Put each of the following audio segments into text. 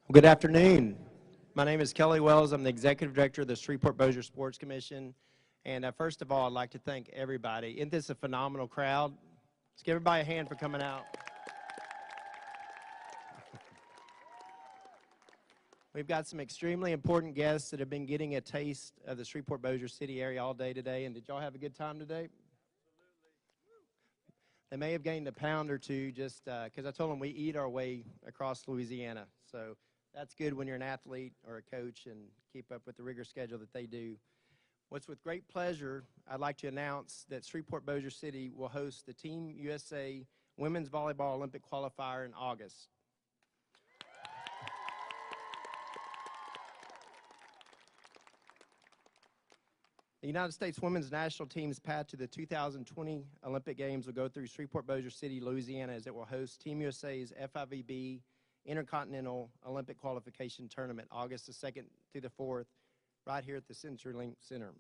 Well, good afternoon. My name is Kelly Wells. I'm the Executive Director of the Shreveport-Bossier Sports Commission. And first of all, I'd like to thank everybody. Isn't this a phenomenal crowd? Let's give everybody a hand for coming out. We've got some extremely important guests that have been getting a taste of the Shreveport-Bossier City area all day today. And did y'all have a good time today? They may have gained a pound or two just because I told them we eat our way across Louisiana. So that's good when you're an athlete or a coach and keep up with the rigorous schedule that they do. What's with great pleasure, I'd like to announce that Shreveport-Bossier City will host the Team USA Women's Volleyball Olympic qualifier in August. The United States women's national team's path to the 2020 Olympic Games will go through Shreveport-Bossier City, Louisiana, as it will host Team USA's FIVB Intercontinental Olympic Qualification Tournament, August the 2nd through the 4th, right here at the CenturyLink Center.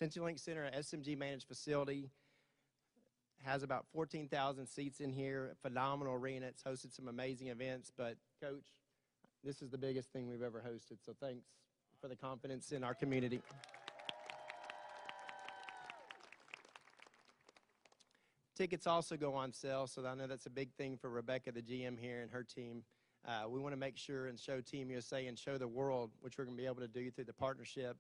CenturyLink Center, an SMG-managed facility, has about 14,000 seats in here, a phenomenal arena. It's hosted some amazing events, but, Coach, this is the biggest thing we've ever hosted, so thanks for the confidence in our community. Tickets also go on sale, so I know that's a big thing for Rebecca, the GM here, and her team. We want to make sure and show Team USA and show the world, which we're going to be able to do through the partnership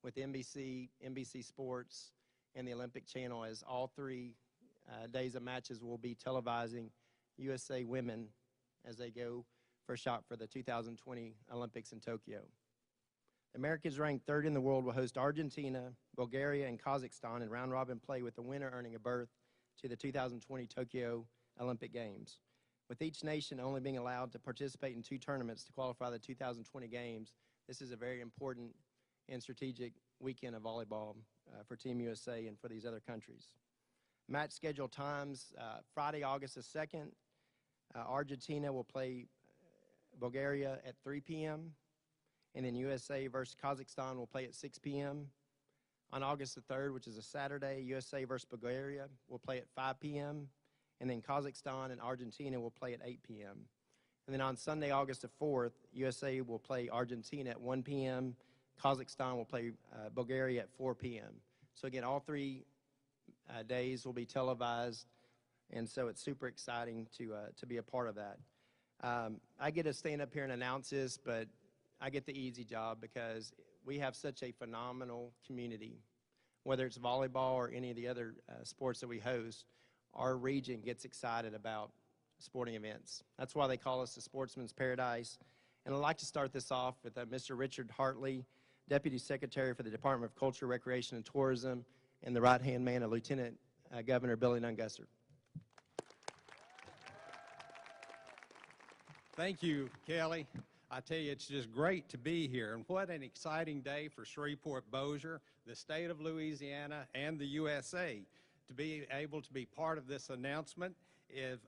with NBC, NBC Sports, and the Olympic Channel, as all 3 days of matches will be televising USA women as they go for a shot for the 2020 Olympics in Tokyo. America's ranked 3rd in the world will host Argentina, Bulgaria, and Kazakhstan in round-robin play, with the winner earning a berth to the 2020 Tokyo Olympic Games. With each nation only being allowed to participate in 2 tournaments to qualify the 2020 Games, this is a very important and strategic weekend of volleyball for Team USA and for these other countries. Match schedule times, Friday, August the 2nd, Argentina will play Bulgaria at 3 p.m., and then USA versus Kazakhstan will play at 6 p.m. On August the 3rd, which is a Saturday, USA versus Bulgaria will play at 5 p.m., and then Kazakhstan and Argentina will play at 8 p.m. And then on Sunday, August the 4th, USA will play Argentina at 1 p.m., Kazakhstan will play Bulgaria at 4 p.m. So again, all 3 days will be televised, and so it's super exciting to be a part of that. I get to stand up here and announce this, but I get the easy job because we have such a phenomenal community. Whether it's volleyball or any of the other sports that we host, our region gets excited about sporting events. That's why they call us the Sportsman's Paradise. And I'd like to start this off with Mr. Richard Hartley, Deputy Secretary for the Department of Culture, Recreation, and Tourism, and the right-hand man of Lieutenant Governor Billy Nungusser. Thank you, Kelly. I tell you, it's just great to be here, and what an exciting day for Shreveport-Bossier, the state of Louisiana, and the USA. To be able to be part of this announcement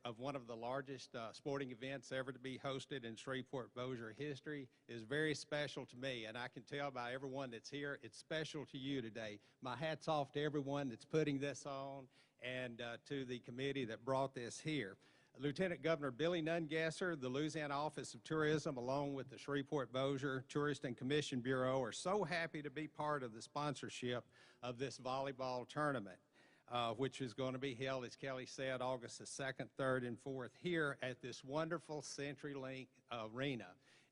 of one of the largest sporting events ever to be hosted in Shreveport-Bossier history is very special to me, and I can tell by everyone that's here, it's special to you today. My hat's off to everyone that's putting this on and to the committee that brought this here. Lieutenant Governor Billy Nungusser, the Louisiana Office of Tourism, along with the Shreveport-Bossier Tourist and Commission Bureau, are so happy to be part of the sponsorship of this volleyball tournament, which is going to be held, as Kelly said, August the 2nd, 3rd, and 4th here at this wonderful CenturyLink Arena.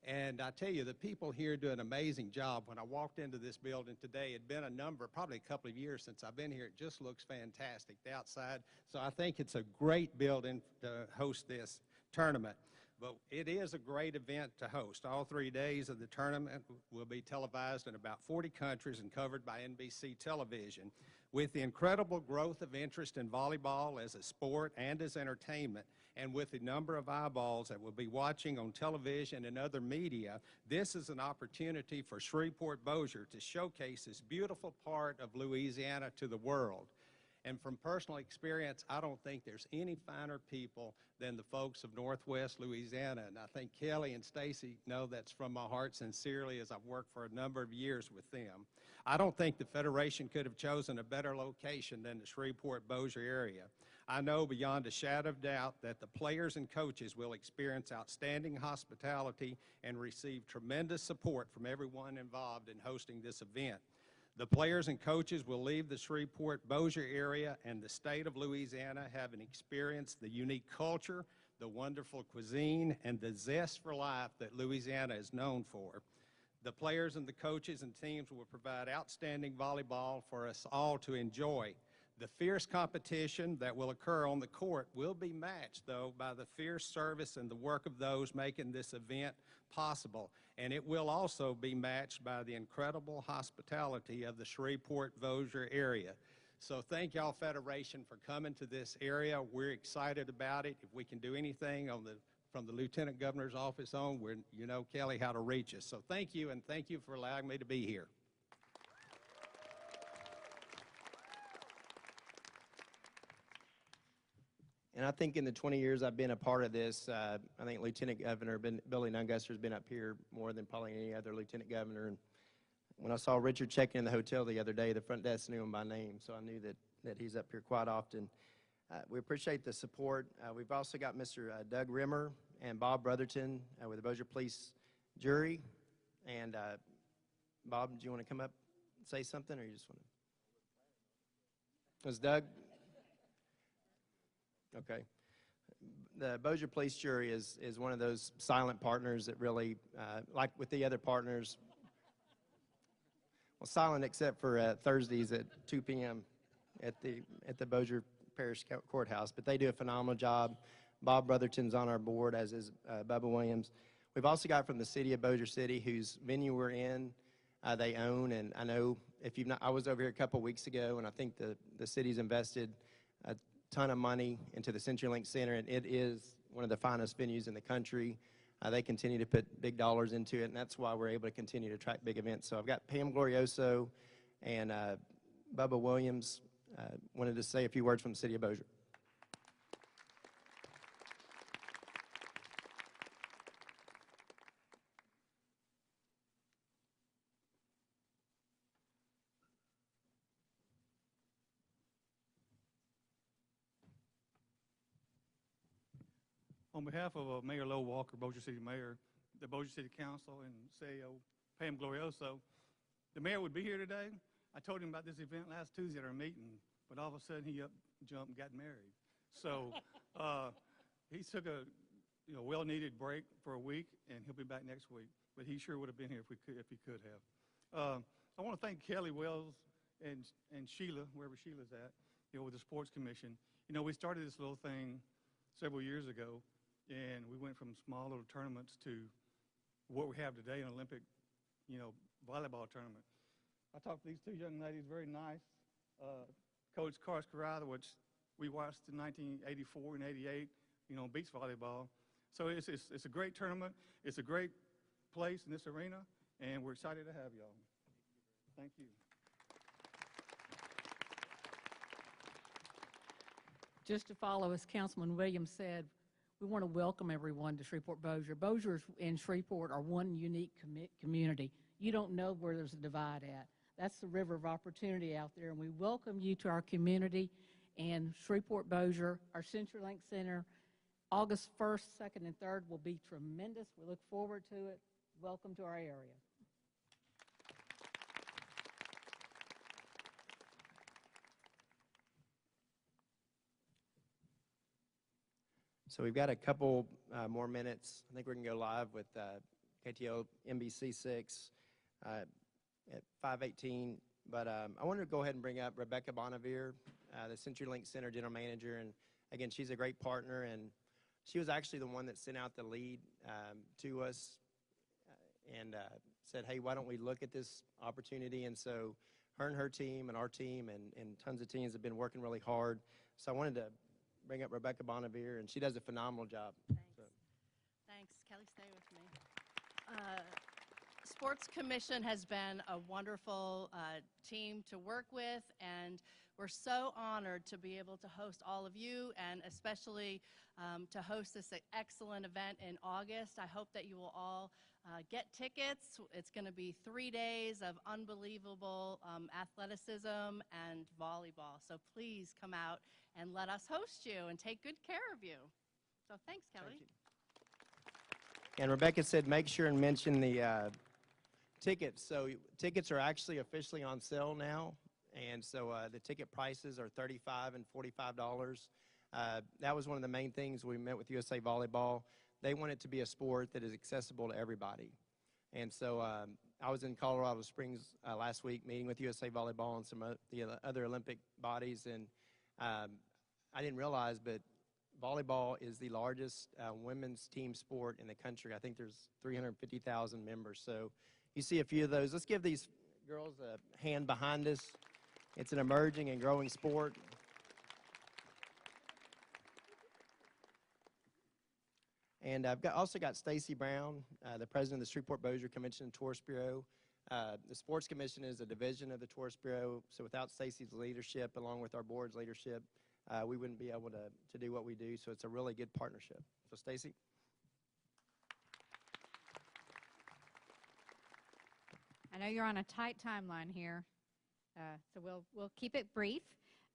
And I tell you, the people here do an amazing job. When I walked into this building today, it had been probably a couple of years since I've been here. It just looks fantastic, the outside. So I think it's a great building to host this tournament. But it is a great event to host. All 3 days of the tournament will be televised in about 40 countries and covered by NBC television. With the incredible growth of interest in volleyball as a sport and as entertainment, and with the number of eyeballs that will be watching on television and other media, this is an opportunity for Shreveport-Bossier to showcase this beautiful part of Louisiana to the world. And from personal experience, I don't think there's any finer people than the folks of Northwest Louisiana. And I think Kelly and Stacy know that's from my heart sincerely, as I've worked for a number of years with them. I don't think the Federation could have chosen a better location than the Shreveport-Bossier area. I know beyond a shadow of doubt that the players and coaches will experience outstanding hospitality and receive tremendous support from everyone involved in hosting this event. The players and coaches will leave the Shreveport-Bossier area and the state of Louisiana having experienced the unique culture, the wonderful cuisine, and the zest for life that Louisiana is known for. The players and the coaches and teams will provide outstanding volleyball for us all to enjoy. The fierce competition that will occur on the court will be matched, though, by the fierce service and the work of those making this event possible. And it will also be matched by the incredible hospitality of the Shreveport-Bossier area. So thank y'all, Federation, for coming to this area. We're excited about it. If we can do anything from the Lieutenant Governor's office on, you know, Kelly, how to reach us. So thank you, and thank you for allowing me to be here. And I think in the 20 years I've been a part of this, I think Lieutenant Governor Billy Nungesser has been up here more than probably any other Lieutenant Governor. And when I saw Richard checking in the hotel the other day, the front desk knew him by name, so I knew that he's up here quite often. We appreciate the support. We've also got Mr. Doug Rimmer and Bob Brotherton with the Bossier Police Jury. And Bob, do you want to come up and say something, or you just want to? Was Doug? Okay. The Bossier Police Jury is one of those silent partners that really, like with the other partners, well, silent except for Thursdays at 2 p.m. at the Bossier Parish Courthouse, but they do a phenomenal job. Bob Brotherton's on our board, as is Bubba Williams. We've also got from the city of Bossier City, whose venue we're in, they own, and I know if you've not, I was over here a couple weeks ago, and I think the city's invested a ton of money into the CenturyLink Center, and it is one of the finest venues in the country. They continue to put big dollars into it, and that's why we're able to continue to attract big events. So I've got Pam Glorioso and Bubba Williams wanted to say a few words from the city of Bossier. On behalf of Mayor Low Walker, Bossier City Mayor, the Bossier City Council, and CEO Pam Glorioso, the mayor would be here today. I told him about this event last Tuesday at our meeting, but all of a sudden he jumped and got married. So he took a well-needed break for a week, and he'll be back next week. But he sure would have been here if he could have. I want to thank Kelly Wells and Sheila, wherever Sheila's at, with the Sports Commission. We started this little thing several years ago, and we went from small little tournaments to what we have today, an Olympic, volleyball tournament. I talked to these two young ladies, very nice. Coach Carlos Carrada, which we watched in 1984 and 88, beach volleyball. So it's a great tournament. It's a great place in this arena, and we're excited to have y'all. Thank you. Just to follow, as Councilman Williams said, we want to welcome everyone to Shreveport-Bossier. Bossier and Shreveport are one unique community. You don't know where there's a divide at. That's the river of opportunity out there, and we welcome you to our community. And Shreveport-Bossier, our CenturyLink Center, August 1st, 2nd, and 3rd will be tremendous. We look forward to it. Welcome to our area. So we've got a couple more minutes. I think we're going to go live with KTO NBC6 at 5:18. But I wanted to go ahead and bring up Rebecca Bonavere, the CenturyLink Center General Manager. And again, she's a great partner, and she was actually the one that sent out the lead to us and said, hey, why don't we look at this opportunity? And so her and her team and our team and tons of teams have been working really hard. So I wanted to bring up Rebecca Bonavere, and she does a phenomenal job. Thanks. So. Thanks. Kelly, stay with me. Sports Commission has been a wonderful team to work with, and we're so honored to be able to host all of you, and especially to host this excellent event in August. I hope that you will all get tickets. It's going to be 3 days of unbelievable athleticism and volleyball. So please come out and let us host you and take good care of you. So thanks, Kelly. Thank you. And Rebecca said make sure and mention the tickets. So tickets are actually officially on sale now. And so the ticket prices are $35 and $45. That was one of the main things we met with USA Volleyball. They want it to be a sport that is accessible to everybody. And so I was in Colorado Springs last week meeting with USA Volleyball and some of the other Olympic bodies. And I didn't realize, but volleyball is the largest women's team sport in the country. I think there's 350,000 members. So you see a few of those. Let's give these girls a hand behind us. It's an emerging and growing sport. And I've also got Stacy Brown, the president of the Shreveport-Bossier Convention and Tourist Bureau. The Sports Commission is a division of the Tourist Bureau, so without Stacy's leadership, along with our board's leadership, we wouldn't be able to do what we do, so it's a really good partnership. So, Stacy. I know you're on a tight timeline here, so we'll keep it brief.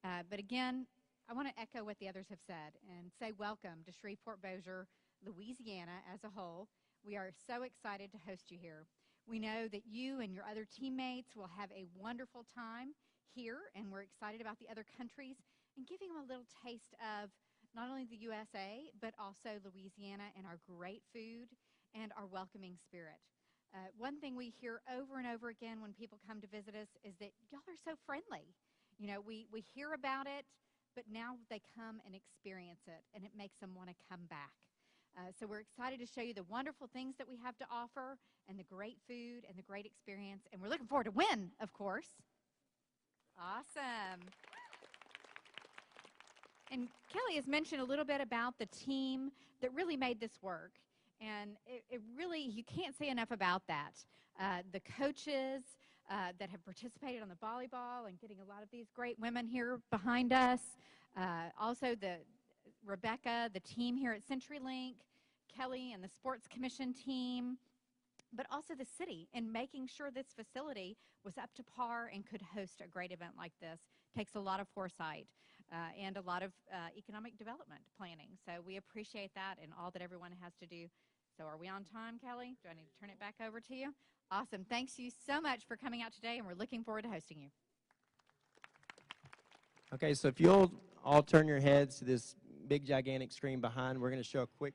But again, I want to echo what the others have said and say welcome to Shreveport-Bossier, Louisiana as a whole. We are so excited to host you here. We know that you and your other teammates will have a wonderful time here, and we're excited about the other countries and giving them a little taste of not only the USA, but also Louisiana and our great food and our welcoming spirit. One thing we hear over and over again when people come to visit us is that y'all are so friendly. You know, we hear about it, but now they come and experience it, and it makes them want to come back. So we're excited to show you the wonderful things that we have to offer and the great food and the great experience. And we're looking forward to win, of course. Awesome. And Kelly has mentioned a little bit about the team that really made this work. And it really, you can't say enough about that. The coaches that have participated on the volleyball and getting a lot of these great women here behind us. Also Rebecca, the team here at CenturyLink, Kelly and the Sports Commission team, but also the city and making sure this facility was up to par and could host a great event like this. Takes a lot of foresight and a lot of economic development planning. So we appreciate that and all that everyone has to do. So are we on time, Kelly? Do I need to turn it back over to you? Awesome. Thanks you so much for coming out today, and we're looking forward to hosting you. Okay, so if you'll all turn your heads to this big, gigantic screen behind, we're going to show a quick.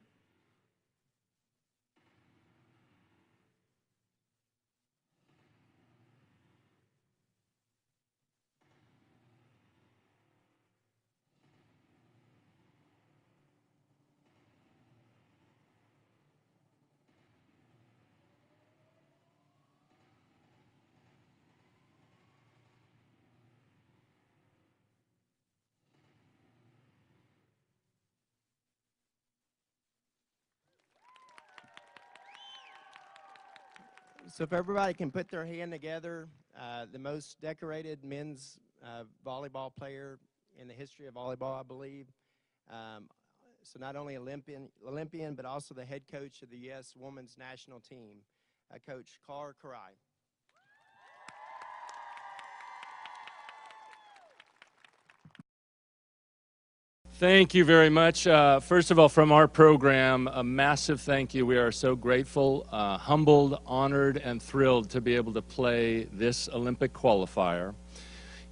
So if everybody can put their hand together, the most decorated men's volleyball player in the history of volleyball, I believe. So not only Olympian, but also the head coach of the U.S. Women's National Team, Coach Carr Karai. Thank you very much. First of all, from our program, a massive thank you. We are so grateful, humbled, honored, and thrilled to be able to play this Olympic qualifier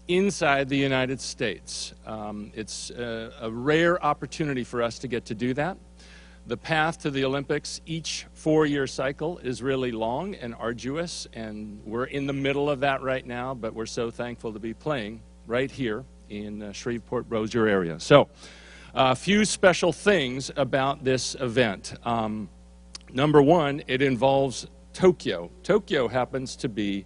inside the United States. It's a rare opportunity for us to get to do that. The path to the Olympics, each 4-year cycle, is really long and arduous, and we're in the middle of that right now, but we're so thankful to be playing right here in Shreveport-Bossier area. So, a few special things about this event. Number one, it involves Tokyo. Tokyo happens to be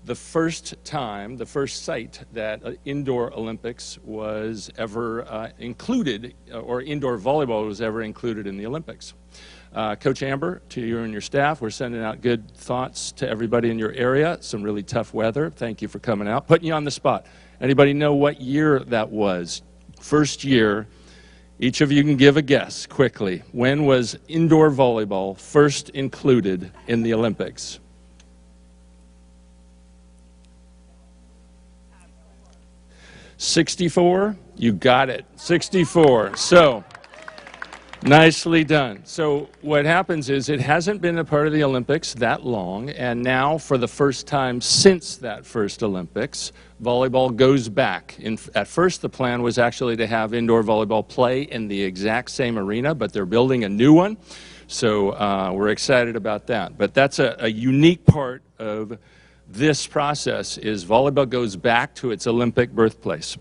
the first time, the first site that indoor Olympics was ever included, or indoor volleyball was ever included in the Olympics. Coach Amber, to you and your staff, we're sending out good thoughts to everybody in your area. Some really tough weather. Thank you for coming out. Putting you on the spot. Anybody know what year that was? First year. Each of you can give a guess quickly. When was indoor volleyball first included in the Olympics? '64? You got it. '64. So, nicely done. So what happens is it hasn't been a part of the Olympics that long, and now for the first time since that first Olympics, volleyball goes back. At first, the plan was actually to have indoor volleyball play in the exact same arena, but they're building a new one, so we're excited about that. But that's a unique part of this process is volleyball goes back to its Olympic birthplace.